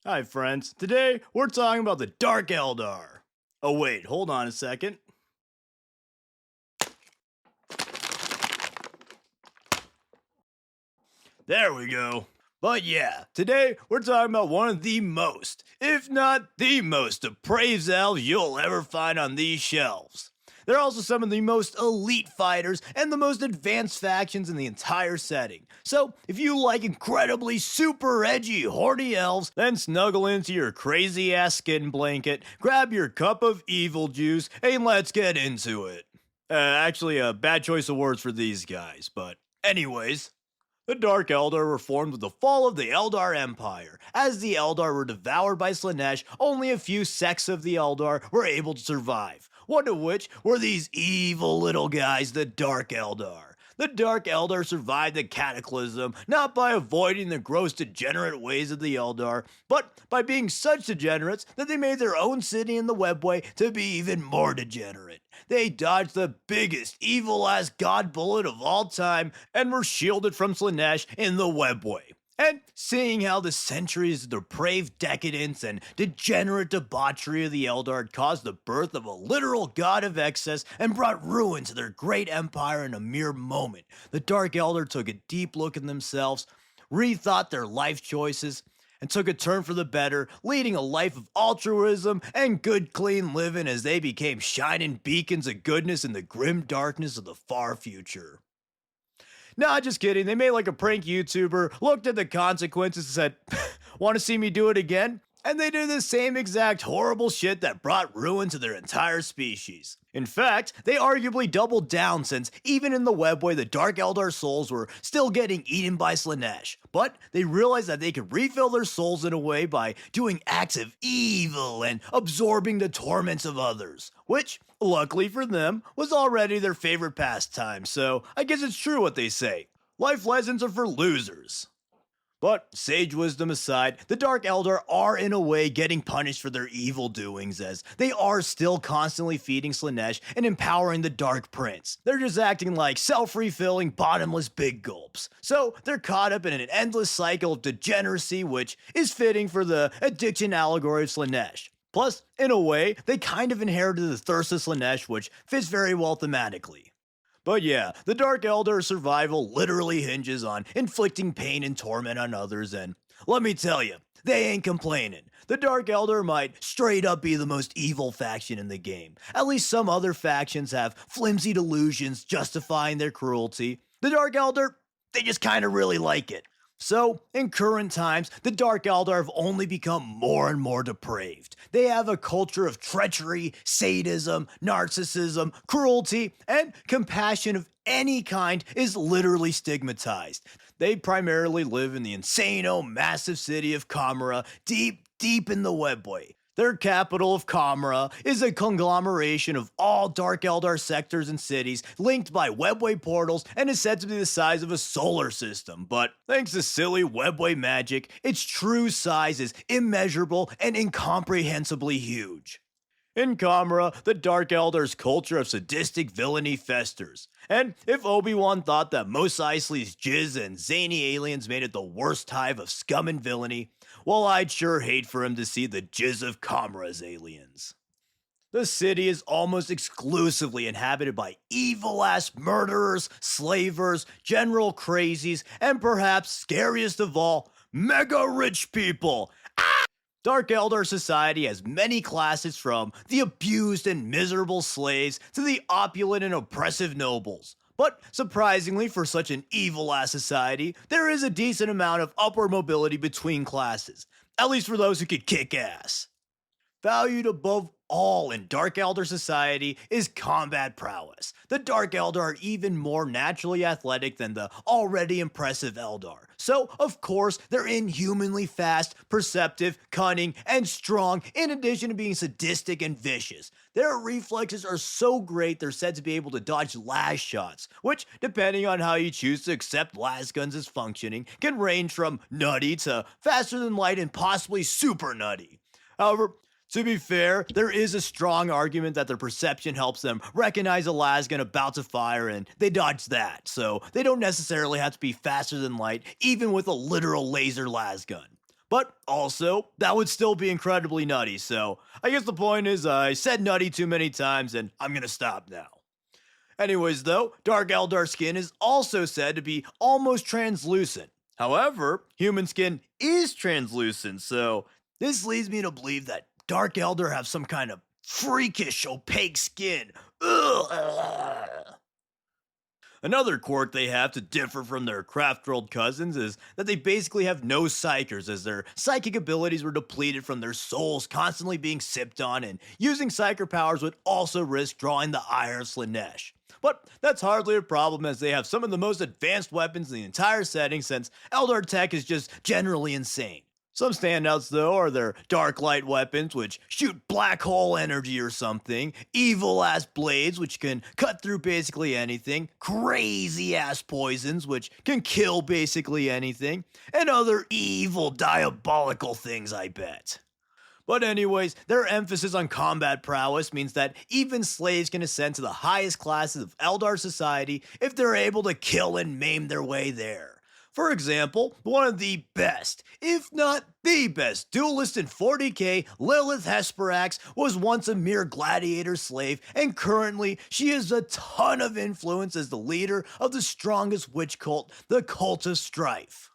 Hi friends, today we're talking about the Dark Eldar. Oh wait, hold on a second. There we go. But yeah, today we're talking about one of the most, if not the most depraved elves you'll ever find on these shelves. They're also some of the most elite fighters and the most advanced factions in the entire setting. So, if you like incredibly super edgy, horny elves, then snuggle into your crazy ass skin blanket, grab your cup of evil juice, and let's get into it. Actually, a bad choice of words for these guys, but anyways. The Dark Eldar were formed with the fall of the Eldar Empire. As the Eldar were devoured by Slaanesh, only a few sects of the Eldar were able to survive, one of which were these evil little guys, the Dark Eldar. The Dark Eldar survived the Cataclysm not by avoiding the gross degenerate ways of the Eldar, but by being such degenerates that they made their own city in the Webway to be even more degenerate. They dodged the biggest evil-ass god bullet of all time and were shielded from Slaanesh in the Webway. And seeing how the centuries of depraved decadence and degenerate debauchery of the Eldar had caused the birth of a literal god of excess and brought ruin to their great empire in a mere moment, the Dark Eldar took a deep look at themselves, rethought their life choices, and took a turn for the better, leading a life of altruism and good clean living as they became shining beacons of goodness in the grim darkness of the far future. Nah, just kidding. They made like a prank YouTuber, looked at the consequences, and said, want to see me do it again? And they did the same exact horrible shit that brought ruin to their entire species. In fact, they arguably doubled down since even in the Webway, the Dark Eldar souls were still getting eaten by Slaanesh. But they realized that they could refill their souls in a way by doing acts of evil and absorbing the torments of others, which, luckily for them, was already their favorite pastime, so I guess it's true what they say. Life lessons are for losers. But, sage wisdom aside, the Dark Eldar are in a way getting punished for their evil doings as they are still constantly feeding Slaanesh and empowering the Dark Prince. They're just acting like self-refilling, bottomless big gulps. So, they're caught up in an endless cycle of degeneracy which is fitting for the addiction allegory of Slaanesh. Plus, in a way, they kind of inherited the thirst of Slaanesh which fits very well thematically. But yeah, the Dark Eldar's survival literally hinges on inflicting pain and torment on others, and let me tell you, they ain't complaining. The Dark Eldar might straight up be the most evil faction in the game. At least some other factions have flimsy delusions justifying their cruelty. The Dark Eldar, they just kinda really like it. So, in current times, the Dark Eldar have only become more and more depraved. They have a culture of treachery, sadism, narcissism, cruelty, and compassion of any kind is literally stigmatized. They primarily live in the insano, massive city of Kamara, deep in the Webway. Their capital of Kamara is a conglomeration of all Dark Eldar sectors and cities linked by Webway portals and is said to be the size of a solar system, but thanks to silly Webway magic, its true size is immeasurable and incomprehensibly huge. In Kamara, the Dark Eldar's culture of sadistic villainy festers. And if Obi-Wan thought that Mos Eisley's jizz and zany aliens made it the worst hive of scum and villainy, well, I'd sure hate for him to see the jizz of Kamara's aliens. The city is almost exclusively inhabited by evil-ass murderers, slavers, general crazies, and perhaps scariest of all, mega rich people. Dark Eldar society has many classes from the abused and miserable slaves to the opulent and oppressive nobles. But surprisingly for such an evil-ass society, there is a decent amount of upward mobility between classes, at least for those who could kick ass. Valued above all in Dark Eldar society is combat prowess. The Dark Eldar are even more naturally athletic than the already impressive Eldar. So, of course, they're inhumanly fast, perceptive, cunning, and strong, in addition to being sadistic and vicious. Their reflexes are so great they're said to be able to dodge las shots, which, depending on how you choose to accept las guns as functioning, can range from nutty to faster than light and possibly super nutty. However, to be fair, there is a strong argument that their perception helps them recognize a lasgun about to fire and they dodge that, so they don't necessarily have to be faster than light even with a literal laser lasgun. But also, that would still be incredibly nutty, so I guess the point is I said nutty too many times and I'm gonna stop now. Anyways, though, Dark Eldar skin is also said to be almost translucent. However, human skin is translucent, so this leads me to believe that Dark Eldar have some kind of freakish opaque skin. Ugh. Another quirk they have to differ from their craft world cousins is that they basically have no psychers, as their psychic abilities were depleted from their souls constantly being sipped on, and using psyker powers would also risk drawing the ire of Slanesh. But that's hardly a problem, as they have some of the most advanced weapons in the entire setting, since Eldar tech is just generally insane. Some standouts, though, are their dark light weapons, which shoot black hole energy or something, evil ass blades, which can cut through basically anything, crazy ass poisons, which can kill basically anything, and other evil, diabolical things, I bet. But anyways, their emphasis on combat prowess means that even slaves can ascend to the highest classes of Eldar society if they're able to kill and maim their way there. For example, one of the best, if not the best, duelist in 40k, Lilith Hesperax, was once a mere gladiator slave, and currently she has a ton of influence as the leader of the strongest witch cult, the Cult of Strife.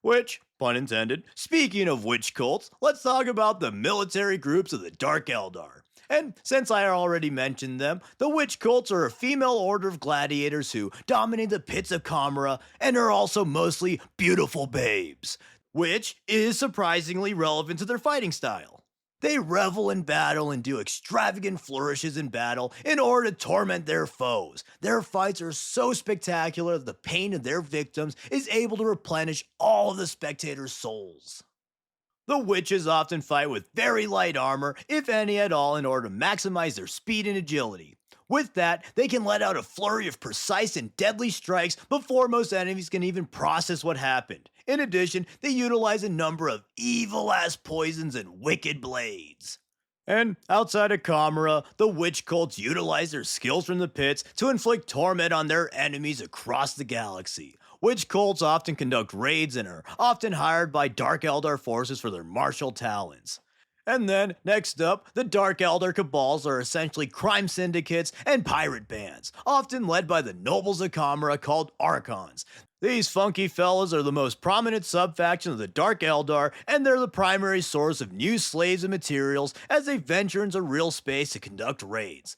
Which, pun intended, speaking of witch cults, let's talk about the military groups of the Dark Eldar. And since I already mentioned them, the witch cults are a female order of gladiators who dominate the pits of Kamara and are also mostly beautiful babes, which is surprisingly relevant to their fighting style. They revel in battle and do extravagant flourishes in battle in order to torment their foes. Their fights are so spectacular that the pain of their victims is able to replenish all of the spectators' souls. The witches often fight with very light armor, if any at all, in order to maximize their speed and agility. With that, they can let out a flurry of precise and deadly strikes before most enemies can even process what happened. In addition, they utilize a number of evil-ass poisons and wicked blades. And outside of Kamara, the witch cults utilize their skills from the pits to inflict torment on their enemies across the galaxy. Witch cults often conduct raids and are often hired by Dark Eldar forces for their martial talents. And then, next up, the Dark Eldar cabals are essentially crime syndicates and pirate bands, often led by the nobles of Kamara called Archons. These funky fellas are the most prominent sub-faction of the Dark Eldar, and they're the primary source of new slaves and materials as they venture into real space to conduct raids.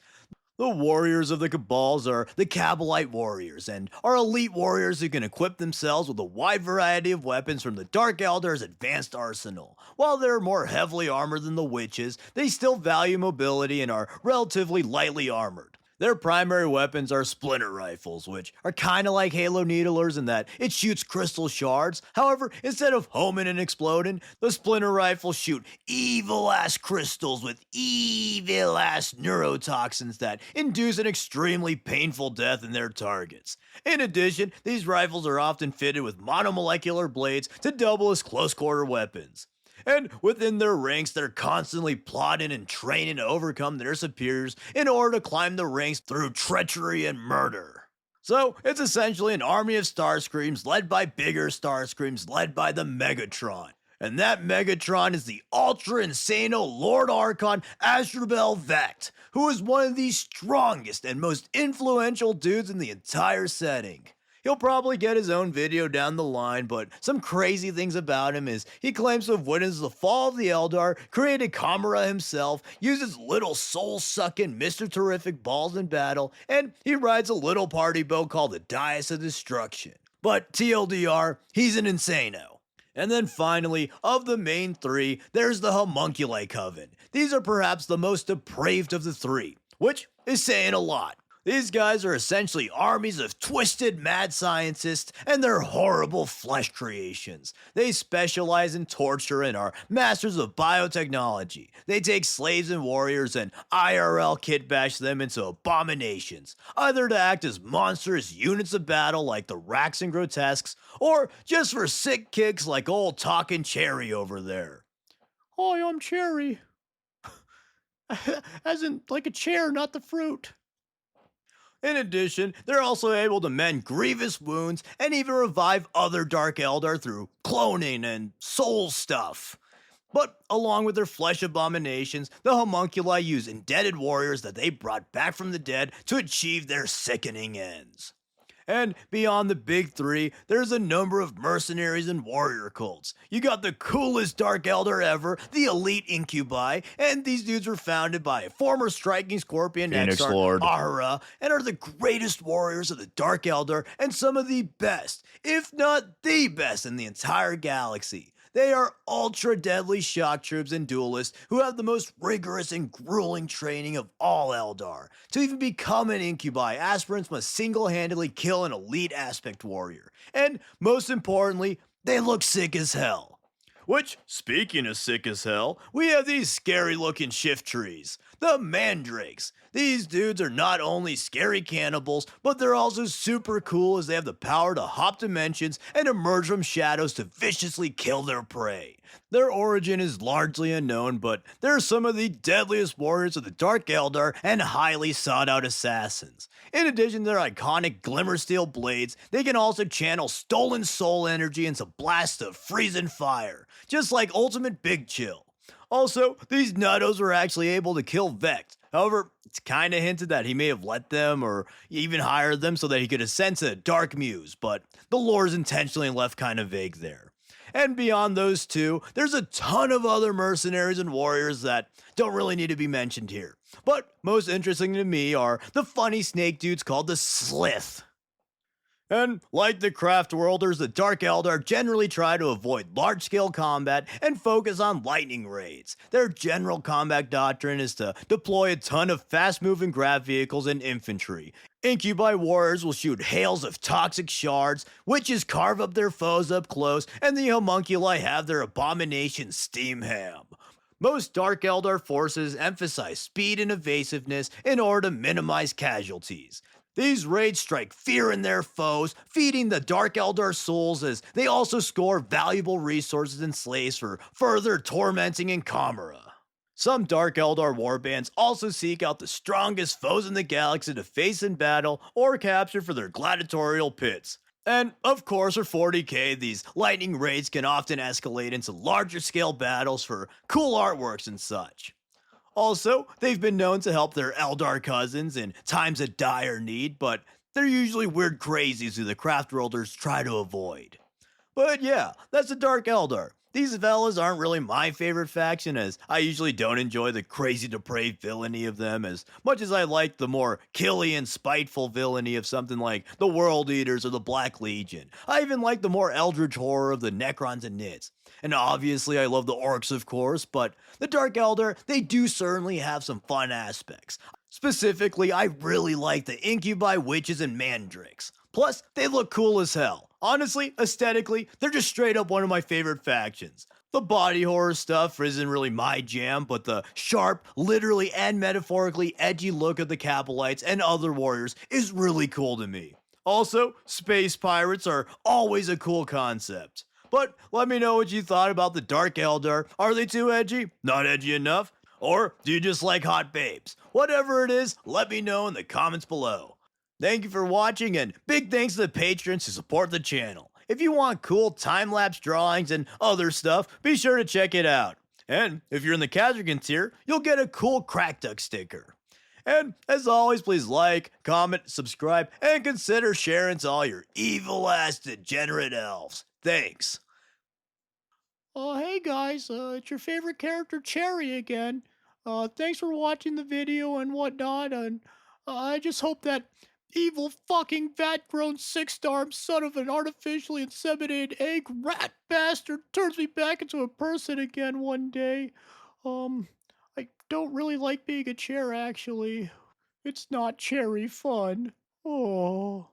The warriors of the Cabals are the Kabalite warriors, and are elite warriors who can equip themselves with a wide variety of weapons from the Dark Eldar's advanced arsenal. While they're more heavily armored than the witches, they still value mobility and are relatively lightly armored. Their primary weapons are splinter rifles, which are kinda like Halo Needlers in that it shoots crystal shards. However, instead of homing and exploding, the splinter rifles shoot evil-ass crystals with evil-ass neurotoxins that induce an extremely painful death in their targets. In addition, these rifles are often fitted with monomolecular blades to double as close-quarter weapons. And within their ranks, they're constantly plotting and training to overcome their superiors in order to climb the ranks through treachery and murder. So, it's essentially an army of Starscreams led by bigger Starscreams led by the Megatron. And that Megatron is the ultra insano Lord Archon Astrobel Vect, who is one of the strongest and most influential dudes in the entire setting. He'll probably get his own video down the line, but some crazy things about him is he claims to have witnessed the fall of the Eldar, created Kamara himself, uses little soul-sucking Mr. Terrific balls in battle, and he rides a little party boat called the Dais of Destruction. But TLDR, he's an insano. And then finally, of the main three, there's the Homunculi Coven. These are perhaps the most depraved of the three, which is saying a lot. These guys are essentially armies of twisted mad scientists and their horrible flesh creations. They specialize in torture and are masters of biotechnology. They take slaves and warriors and IRL kitbash them into abominations, either to act as monstrous units of battle like the Racks and Grotesques, or just for sick kicks like old Talkin' Cherry over there. Hi, I'm Cherry. As in, like a chair, not the fruit. In addition, they're also able to mend grievous wounds and even revive other Dark Eldar through cloning and soul stuff. But along with their flesh abominations, the homunculi use indebted warriors that they brought back from the dead to achieve their sickening ends. And beyond the big three, there's a number of mercenaries and warrior cults. You got the coolest Dark Eldar ever, the Elite Incubi, and these dudes were founded by former Striking Scorpion Phoenix Exarch Lord. Ahura, and are the greatest warriors of the Dark Eldar and some of the best, if not the best, in the entire galaxy. They are ultra deadly shock troops and duelists who have the most rigorous and grueling training of all Eldar. To even become an Incubi, aspirants must single-handedly kill an elite aspect warrior. And most importantly, they look sick as hell. Which, speaking of sick as hell, we have these scary looking shift trees, the mandrakes. These dudes are not only scary cannibals, but they're also super cool as they have the power to hop dimensions and emerge from shadows to viciously kill their prey. Their origin is largely unknown, but they're some of the deadliest warriors of the Dark Eldar and highly sought out assassins. In addition to their iconic glimmer steel blades, they can also channel stolen soul energy into blasts of freezing fire, just like Ultimate Big Chill. Also, these nuttos were actually able to kill Vex. However, it's kind of hinted that he may have let them or even hired them so that he could ascend to Dark Muse, but the lore is intentionally left kind of vague there. And beyond those two, there's a ton of other mercenaries and warriors that don't really need to be mentioned here. But most interesting to me are the funny snake dudes called the Slith. And like the Craft Worlders, the Dark Eldar generally try to avoid large-scale combat and focus on lightning raids. Their general combat doctrine is to deploy a ton of fast-moving grav vehicles and infantry. Incubi warriors will shoot hails of toxic shards, witches carve up their foes up close, and the homunculi have their abomination steam ham. Most Dark Eldar forces emphasize speed and evasiveness in order to minimize casualties. These raids strike fear in their foes, feeding the Dark Eldar souls as they also score valuable resources and slaves for further tormenting in Kamara. Some Dark Eldar warbands also seek out the strongest foes in the galaxy to face in battle or capture for their gladiatorial pits. And of course, for 40k, these lightning raids can often escalate into larger scale battles for cool artworks and such. Also, they've been known to help their Eldar cousins in times of dire need, but they're usually weird crazies who the Craft Worlders try to avoid. But yeah, that's the Dark Eldar. These fellas aren't really my favorite faction, as I usually don't enjoy the crazy depraved villainy of them as much as I like the more killy and spiteful villainy of something like the World Eaters or the Black Legion. I even like the more eldritch horror of the Necrons and Nits. And obviously I love the Orcs of course, but the Dark Eldar, they do certainly have some fun aspects. Specifically, I really like the Incubi, Witches, and Mandrakes. Plus, they look cool as hell. Honestly, aesthetically, they're just straight up one of my favorite factions. The body horror stuff isn't really my jam, but the sharp, literally and metaphorically edgy look of the Capelites and other warriors is really cool to me. Also, space pirates are always a cool concept. But let me know what you thought about the Dark Eldar. Are they too edgy? Not edgy enough? Or do you just like hot babes? Whatever it is, let me know in the comments below. Thank you for watching, and big thanks to the patrons who support the channel. If you want cool time-lapse drawings and other stuff, be sure to check it out. And if you're in the Kazragan tier, you'll get a cool Crack Duck sticker. And as always, please like, comment, subscribe, and consider sharing to all your evil-ass degenerate elves. Thanks. Hey guys, it's your favorite character Cherry again. Thanks for watching the video and whatnot, and I just hope that evil fucking vat-grown six-armed son of an artificially inseminated egg rat bastard turns me back into a person again one day. I don't really like being a chair actually. It's not cherry fun. Oh.